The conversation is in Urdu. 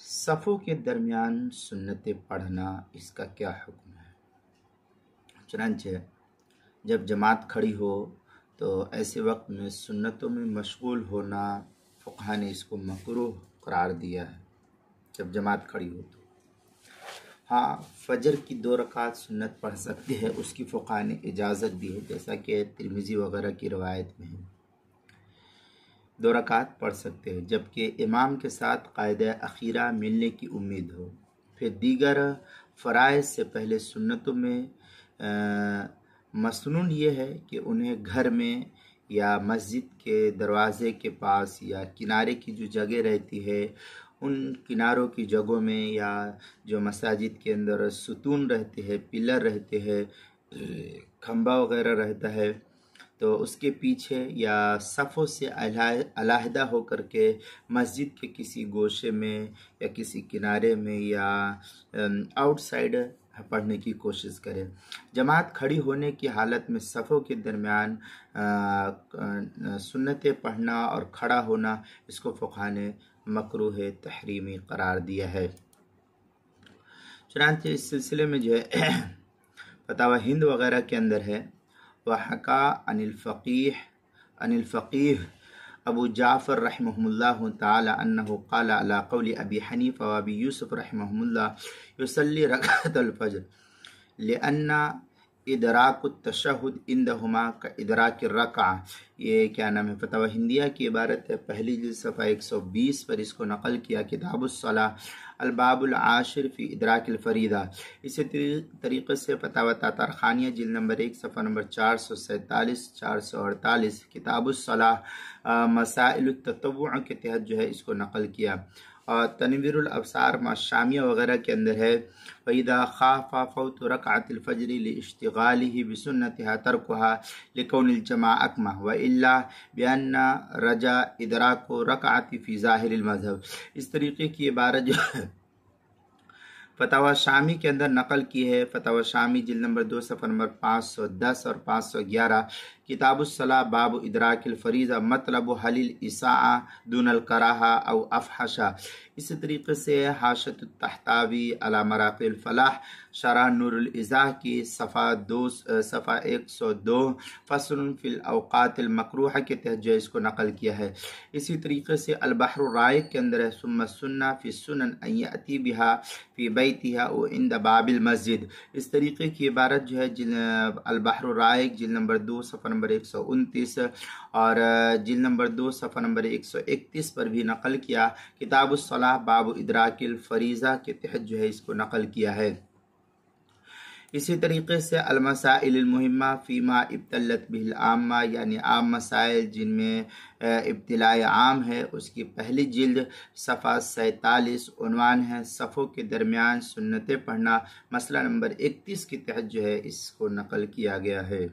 صفوں کے درمیان سنتیں پڑھنا اس کا کیا حکم ہے؟ چنانچہ جب جماعت کھڑی ہو تو ایسے وقت میں سنتوں میں مشغول ہونا فقہ نے اس کو مکروہ قرار دیا ہے۔ جب جماعت کھڑی ہو تو ہاں فجر کی 2 رکعت سنت پڑھ سکتے ہیں، اس کی فقہ نے اجازت دی ہے، جیسا کہ ترمذی وغیرہ کی روایت میں ہے 2 رکعت پڑھ سکتے ہیں، جبکہ امام کے ساتھ قاعدہ اخیرہ ملنے کی امید ہو۔ پھر دیگر فرائض سے پہلے سنتوں میں مسنون یہ ہے کہ انہیں گھر میں یا مسجد کے دروازے کے پاس یا کنارے کی جو جگہ رہتی ہے ان کناروں کی جگہوں میں، یا جو مساجد کے اندر ستون رہتے ہیں، پلر رہتے ہیں، کھمبا وغیرہ رہتا ہے، تو اس کے پیچھے یا صفوں سے علیحدہ ہو کر کے مسجد کے کسی گوشے میں یا کسی کنارے میں یا آؤٹ سائڈ پڑھنے کی کوشش کرے۔ جماعت کھڑی ہونے کی حالت میں صفوں کے درمیان سنتیں پڑھنا اور کھڑا ہونا، اس کو فقہ نے مکروہ تحریمی قرار دیا ہے۔ چنانچہ اس سلسلے میں جو ہے فتاوی ہند وغیرہ کے اندر ہے، وحکا عن الفقیہ ابو جعفر رحمہ اللہ تعالی انہ قال علی قول ابی حنیفہ و ابی یوسف رحمہ اللہ یصلی رکعت الفجر لأن ادراک التشہد عندہما کا ادراک الرکعہ۔ یہ کیا نام ہے، فتاوی ہندیہ کی عبارت ہے، پہلی جلد صفحہ 120 پر اس کو نقل کیا، کتاب الصلاۃ الباب العاشر فی ادراک الفریضہ۔ اسی طریقے سے فتاوی تاتارخانیہ جلد نمبر 1 صفحہ نمبر 447 448 کتاب الصلاۃ مسائل التطوع کے تحت جو ہے اس کو نقل کیا، اور تنویر الابصار شامیہ وغیرہ کے اندر ہے وَإِذَا خَافَ فَوْتُ رَكْعَةِ الْفَجْرِ لِاشْتِغَالِهِ بِسُنَّتِهَا تَرْكُهَا لِكَوْنِ الْجَمَاعَةِ أَكْمَهُ وَإِلَّا بِأَنَّ رَجَا إِدْرَاكُ رَكْعَةٍ فِي ظَاهِرِ الْمَذْهَبِ۔ اس طریقے کی عبارت جو ہے فتاوی شامی کے اندر نقل کی ہے، فتاوی شامی جلد نمبر 2 صفحہ نمبر 510 اور 511، کتاب الصلاۃ باب ادراک الفریضہ مطلب حل الاساءہ دون الکراہہ او افحشہ۔ اسی طریقے سے حاشیۃ الطحطاوی علی مراقی الفلاح شرح نور الازاح کی صفحہ 102 فصل فی الاوقات المکروہہ کے تحت جو اس کو نقل کیا ہے۔ اسی طریقے سے البحر الرائق کے اندر ہے ثم السنہ فی السنن ان یأتی بہا فی بیتہا او عند باب المسجد۔ اس طریقے کی عبارت جو ہے البحر الرائق جلد نمبر 2 صفحہ نمبر 129 اور جلد نمبر 2 صفحہ نمبر 131 پر بھی نقل کیا، کتاب الصلاۃ باب ادراک الفریضہ کے تحت جو ہے اس کو نقل کیا ہے۔ اسی طریقے سے المسائل المہمہ فیما ابتلت بہ العامہ، یعنی عام مسائل جن میں ابتلاء عام ہے، اس کی پہلی جلد صفحہ 47 عنوان ہے صفوں کے درمیان سنتیں پڑھنا، مسئلہ نمبر 31 کے تحت جو ہے اس کو نقل کیا گیا ہے۔